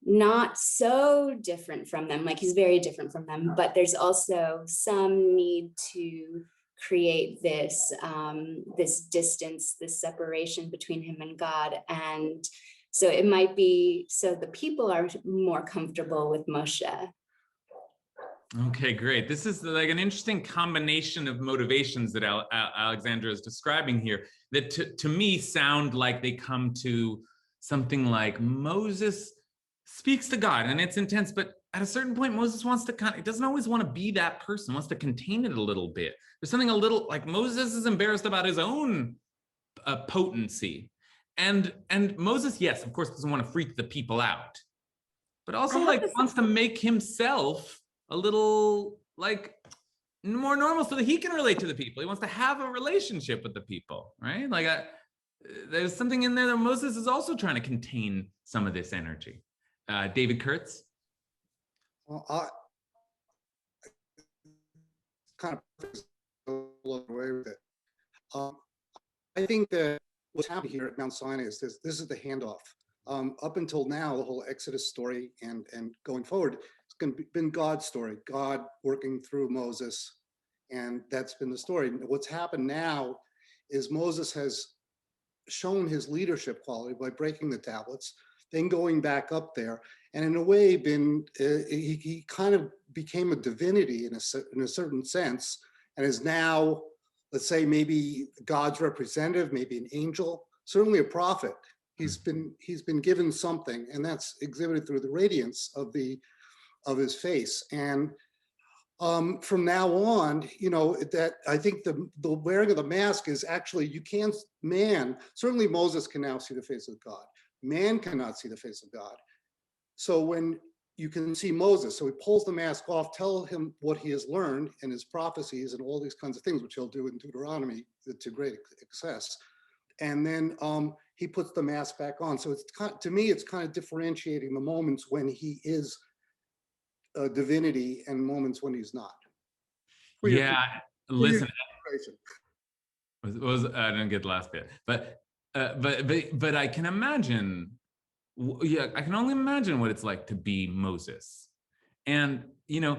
Speaker 13: not so different from them, like he's very different from them, but there's also some need to create this this distance, this separation between him and God. And so it might be so the people are more comfortable with Moshe.
Speaker 1: Okay, great. This is like an interesting combination of motivations that Alexandra is describing here that to me sound like they come to something like Moses speaks to God and it's intense, but at a certain point, Moses wants to it doesn't always want to be that person, wants to contain it a little bit. There's something a little like Moses is embarrassed about his own potency. And Moses, yes, of course, doesn't want to freak the people out, but also like wants to make himself a little like more normal so that he can relate to the people. He wants to have a relationship with the people, right? Like there's something in there that Moses is also trying to contain some of this energy. David Kurtz.
Speaker 14: Well, I kind of away with it. I think that what's happening here at Mount Sinai is this is the handoff. Up until now, the whole Exodus story and going forward, it's been God's story, God working through Moses, and that's been the story. What's happened now is Moses has shown his leadership quality by breaking the tablets, then going back up there, and in a way he kind of became a divinity in a certain sense, and is now, let's say, maybe God's representative, maybe an angel, certainly a prophet. He's been given something, and that's exhibited through the radiance of his face. And from now on, you know, that I think the wearing of the mask is actually, certainly Moses can now see the face of God. Man cannot see the face of God. So when you can see Moses, so he pulls the mask off, tell him what he has learned and his prophecies and all these kinds of things, which he'll do in Deuteronomy to great excess. And then he puts the mask back on. So it's to me, it's kind of differentiating the moments when he is a divinity and moments when he's not.
Speaker 1: Yeah, listen. I didn't get the last bit, but I can imagine. Yeah, I can only imagine what it's like to be Moses, and you know,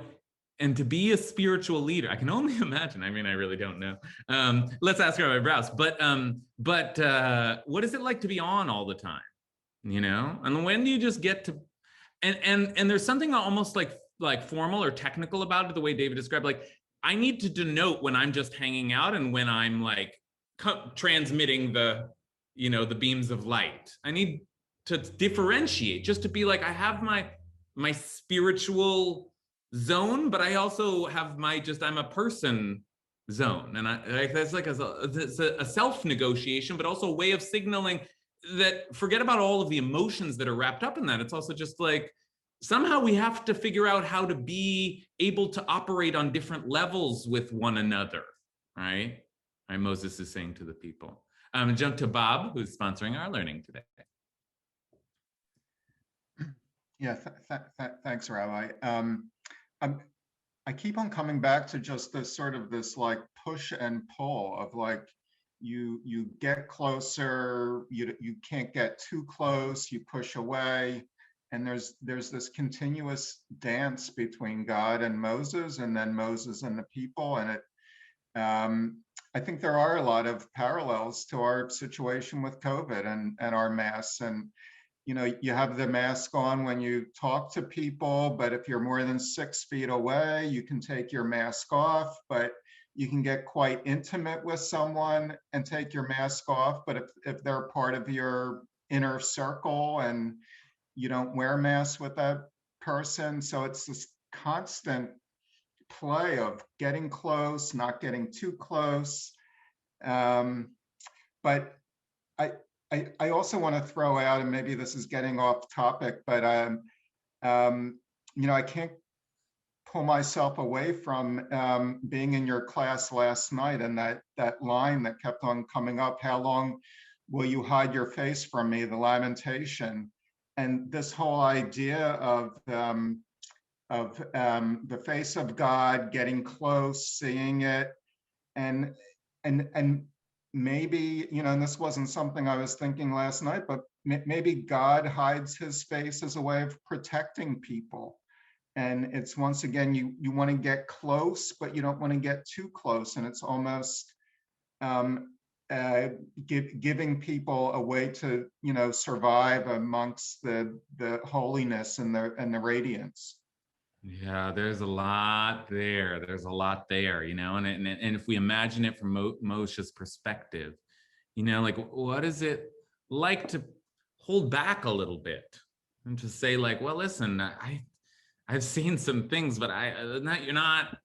Speaker 1: and to be a spiritual leader, I can only imagine. I mean, I really don't know. Let's ask Rabbi Brous. But what is it like to be on all the time? You know, and when do you just get to? And there's something almost like formal or technical about it, the way David described. Like, I need to denote when I'm just hanging out and when I'm like transmitting the beams of light. I need to differentiate, just to be like, I have my spiritual zone, but I also have I'm a person zone. And that's like a self-negotiation, but also a way of signaling that forget about all of the emotions that are wrapped up in that. It's also just like, somehow we have to figure out how to be able to operate on different levels with one another, right? Right, Moses is saying to the people. Jump to Bob, who's sponsoring our learning today.
Speaker 2: Yeah, thanks, Rabbi. I keep on coming back to just this sort of this like push and pull of like, you get closer, you can't get too close, you push away. And there's this continuous dance between God and Moses, and then Moses and the people. And I think there are a lot of parallels to our situation with COVID and our masks. And you have the mask on when you talk to people, but if you're more than 6 feet away, you can take your mask off. But you can get quite intimate with someone and take your mask off. But if they're part of your inner circle and you don't wear masks with that person. So it's this constant play of getting close, not getting too close. But I also want to throw out, and maybe this is getting off topic, but I can't pull myself away from being in your class last night, and that line that kept on coming up, how long will you hide your face from me, the lamentation. And this whole idea of the face of God, getting close, seeing it, and maybe, and this wasn't something I was thinking last night, but maybe God hides his face as a way of protecting people. And it's, once again, you want to get close, but you don't want to get too close. And it's almost giving people a way to, survive amongst the holiness and the radiance.
Speaker 1: Yeah, there's a lot there. And if we imagine it from Moshe's perspective, like, what is it like to hold back a little bit and to say, like, well, listen, I've seen some things, but you're not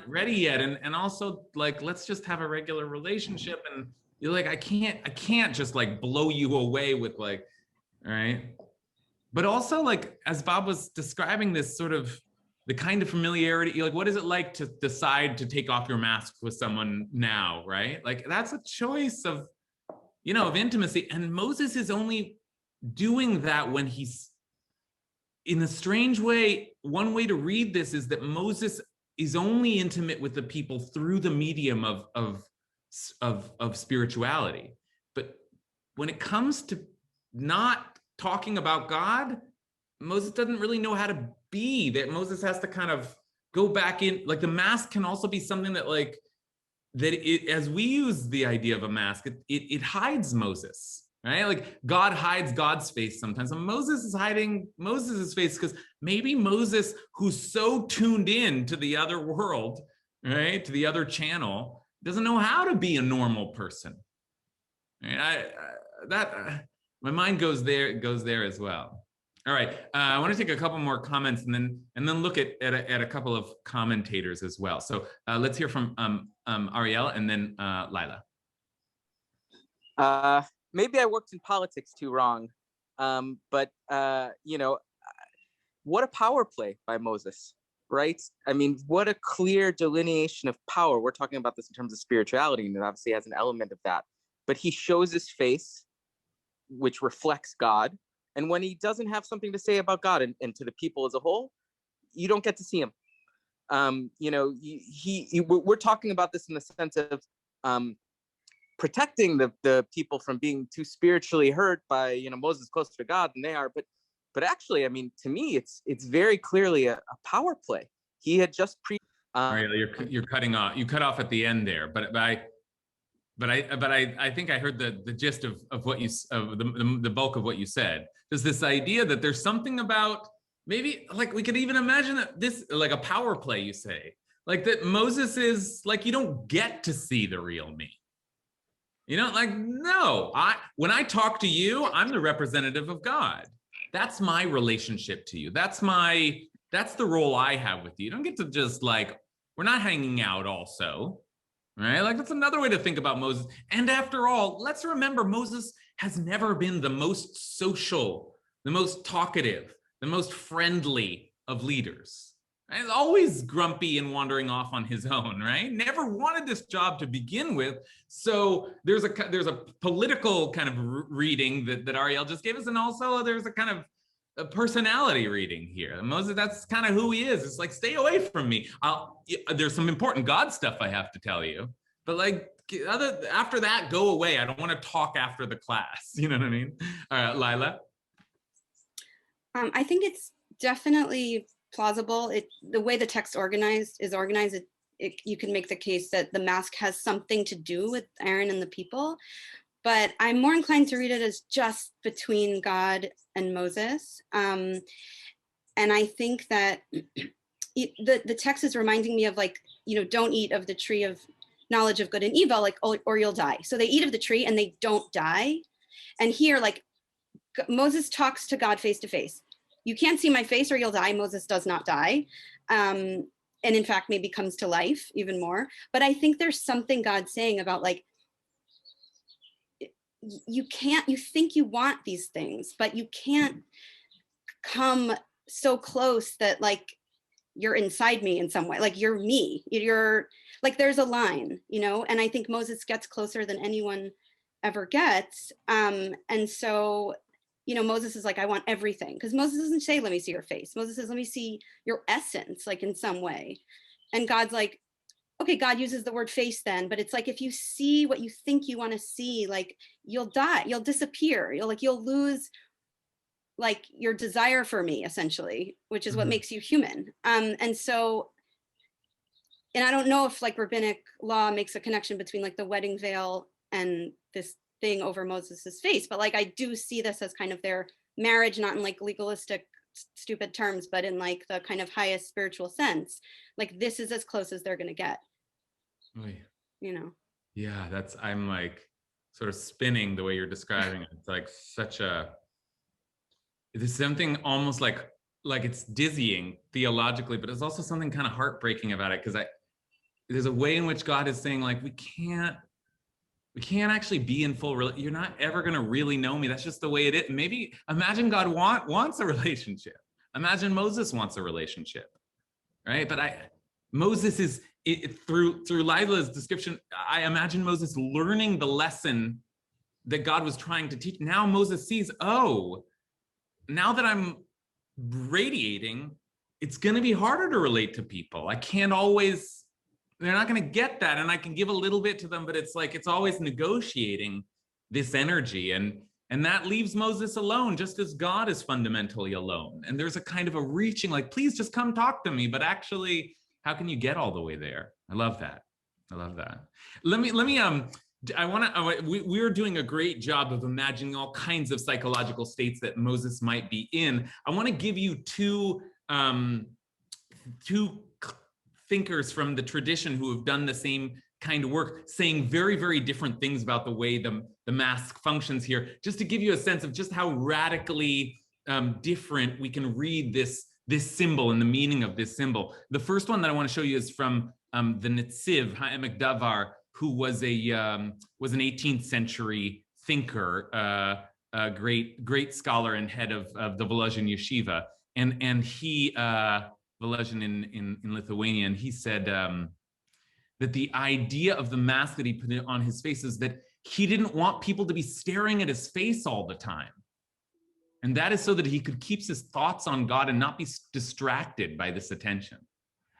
Speaker 1: ready yet. And also, like, let's just have a regular relationship. And you're like, I can't just like blow you away with like, right? But also, like, as Bob was describing this sort of the kind of familiarity, like, what is it like to decide to take off your mask with someone now, right? Like, that's a choice of intimacy. And Moses is only doing that when he's, in a strange way, one way to read this is that Moses is only intimate with the people through the medium of spirituality. But when it comes to not talking about God, Moses doesn't really know how to be. That Moses has to kind of go back in. Like, the mask can also be something that, like, as we use the idea of a mask, it hides Moses. Right? Like, God hides God's face sometimes. And Moses is hiding Moses's face because maybe Moses, who's so tuned in to the other world, right, to the other channel, doesn't know how to be a normal person. Right? My mind goes there as well. All right, I want to take a couple more comments and then look at a couple of commentators as well. So let's hear from Ariel and then Lila.
Speaker 15: Maybe I worked in politics too wrong, but what a power play by Moses, right? I mean, what a clear delineation of power. We're talking about this in terms of spirituality, and it obviously has an element of that. But he shows his face, which reflects God. And when he doesn't have something to say about God and to the people as a whole, you don't get to see him. We're talking about this in the sense of protecting the people from being too spiritually hurt by, Moses closer to God than they are. But actually, I mean, to me, it's very clearly a power play. He had just
Speaker 1: Ariel, you're cutting off. You cut off at the end there, but I think I heard the gist of what you of the bulk of what you said. There's this idea that there's something about, maybe like we could even imagine that this, like a power play, you say, like that Moses is like, you don't get to see the real me. You know, like, no, when I talk to you, I'm the representative of God. That's my relationship to you. That's the role I have with you. You don't get to just like, we're not hanging out also, right? Like that's another way to think about Moses. And after all, let's remember Moses has never been the most social, the most talkative, the most friendly of leaders. He's always grumpy and wandering off on his own, right? Never wanted this job to begin with. So there's a political kind of reading that Ariel just gave us, and also there's a kind of a personality reading here. Moses, that's kind of who he is. It's like, stay away from me. There's some important God stuff I have to tell you, but like after that, go away. I don't want to talk after the class. You know what I mean? All right, Lila.
Speaker 16: I think it's definitely plausible. The way the text is organized, you can make the case that the mask has something to do with Aaron and the people, but I'm more inclined to read it as just between God and Moses. And I think that the text is reminding me of, like, you know, don't eat of the tree of knowledge of good and evil, like, or you'll die. So they eat of the tree and they don't die. And here, like, Moses talks to God face to face. You can't see my face or you'll die. Moses does not die. And in fact, maybe comes to life even more. But I think there's something God's saying about, like, you think you want these things, but you can't come so close that, like, you're inside me in some way, like you're me, you're like, there's a line, you know? And I think Moses gets closer than anyone ever gets. And so, you know, Moses is like, I want everything. Because Moses doesn't say, let me see your face. Moses says, let me see your essence, like in some way. And God's like, okay, God uses the word face then, but it's like, if you see what you think you want to see, like, you'll die, you'll disappear. You'll lose, like, your desire for me, essentially, which is what makes you human. And so, and I don't know if, like, rabbinic law makes a connection between, like, the wedding veil and this thing over Moses's face, but, like, I do see this as kind of their marriage, not in, like, legalistic stupid terms, but in, like, the kind of highest spiritual sense. Like, this is as close as they're gonna get. You know?
Speaker 1: Yeah, I'm like sort of spinning the way you're describing it. It's like there's something almost like it's dizzying theologically, but there's also something kind of heartbreaking about it, because there's a way in which God is saying, like, we can't actually be in full, you're not ever going to really know me. That's just the way it is. Maybe imagine God wants a relationship. Imagine Moses wants a relationship, right? But Moses is, through Lila's description, I imagine Moses learning the lesson that God was trying to teach. Now Moses sees, oh, now that I'm radiating, it's going to be harder to relate to people. I can't always, they're not going to get that. And I can give a little bit to them, but it's like, it's always negotiating this energy. And that leaves Moses alone, just as God is fundamentally alone. And there's a kind of a reaching, like, please just come talk to me. But actually, how can you get all the way there? I love that. I love that. We're doing a great job of imagining all kinds of psychological states that Moses might be in. I want to give you two thinkers from the tradition who have done the same kind of work, saying very, very different things about the way the mask functions here, just to give you a sense of just how radically different we can read this symbol and the meaning of this symbol. The first one that I want to show you is from the Netziv Ha'emek Davar, who was an 18th century thinker, a great scholar and head of the Volozhin Yeshiva, and he Volozhin in Lithuania, and he said that the idea of the mask that he put on his face is that he didn't want people to be staring at his face all the time. And that is so that he could keep his thoughts on God and not be distracted by this attention.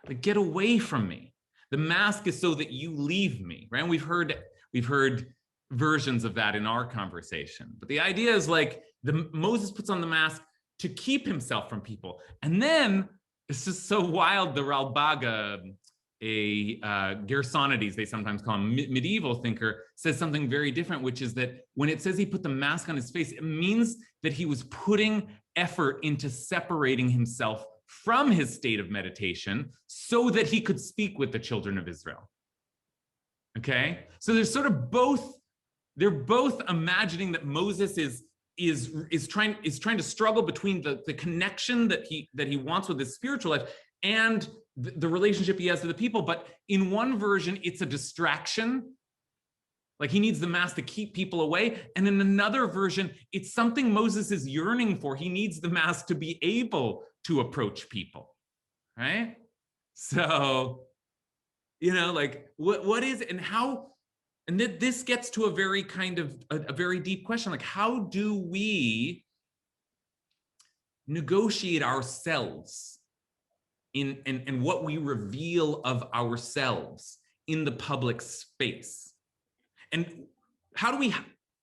Speaker 1: Like, get away from me. The mask is so that you leave me, right? And we've heard versions of that in our conversation. But the idea is, like, Moses puts on the mask to keep himself from people. And then It's just so wild. The Ralbag, Gersonides, they sometimes call him, medieval thinker, says something very different, which is that when it says he put the mask on his face, it means that he was putting effort into separating himself from his state of meditation so that he could speak with the children of Israel. Okay, so there's sort of both. They're both imagining that Moses is trying to struggle between the connection that he wants with his spiritual life and the relationship he has to the people. But in one version, it's a distraction. Like he needs the mask to keep people away. And in another version, it's something Moses is yearning for. He needs the mask to be able to approach people, right? So, like what is, and how, and this gets to a very kind of a very deep question, like how do we negotiate ourselves in what we reveal of ourselves in the public space? And how do we,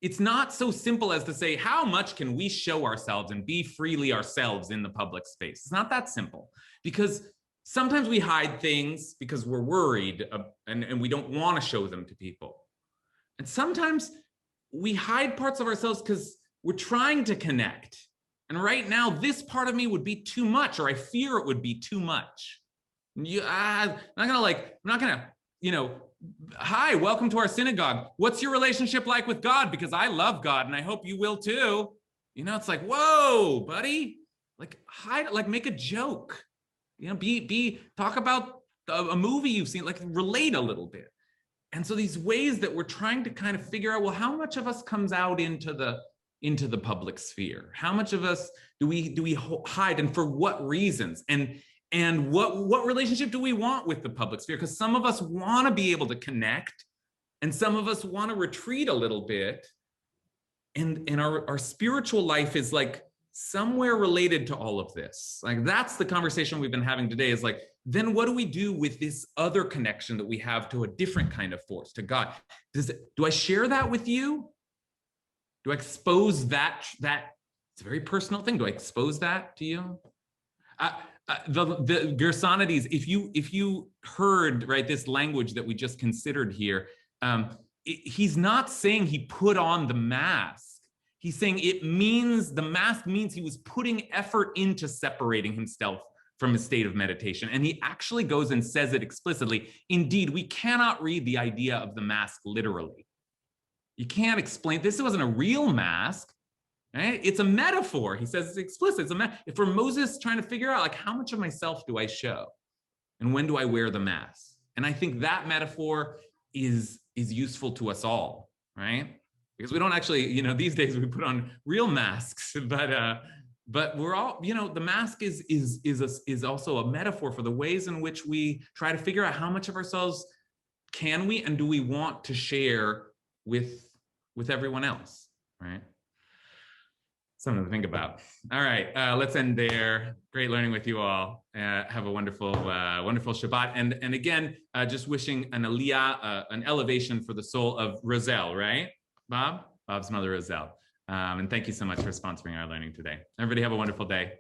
Speaker 1: it's not so simple as to say, how much can we show ourselves and be freely ourselves in the public space? It's not that simple, because sometimes we hide things because we're worried and we don't want to show them to people. And sometimes we hide parts of ourselves because we're trying to connect. And right now, this part of me would be too much, or I fear it would be too much. I'm not gonna, hi, welcome to our synagogue. What's your relationship like with God? Because I love God and I hope you will too. It's like, whoa, buddy, like hide, like make a joke, talk about a movie you've seen, like relate a little bit. And so these ways that we're trying to kind of figure out, well, how much of us comes out into the public sphere? How much of us do we hide, and for what reasons? And what relationship do we want with the public sphere? Because some of us want to be able to connect, and some of us want to retreat a little bit. And our spiritual life is like somewhere related to all of this. Like that's the conversation we've been having today, is like, then what do we do with this other connection that we have to a different kind of force, to God? Do I share that with you? Do I expose that? It's a very personal thing. Do I expose that to you? The Gersonides, if you heard, right, this language that we just considered here, he's not saying he put on the mask. He's saying the mask means he was putting effort into separating himself from his state of meditation. And he actually goes and says it explicitly. Indeed, we cannot read the idea of the mask literally. You can't explain, this wasn't a real mask, right? It's a metaphor. He says it's explicit. It's for Moses trying to figure out, like, how much of myself do I show? And when do I wear the mask? And I think that metaphor is useful to us all, right? Because we don't actually, these days we put on real masks, but we're all, the mask is also a metaphor for the ways in which we try to figure out how much of ourselves can we and do we want to share with everyone else, right? Something to think about. All right, let's end there. Great learning with you all. Have a wonderful Shabbat. And again, just wishing an aliyah, an elevation for the soul of Roselle, right? Bob's mother, Roselle. And thank you so much for sponsoring our learning today. Everybody have a wonderful day.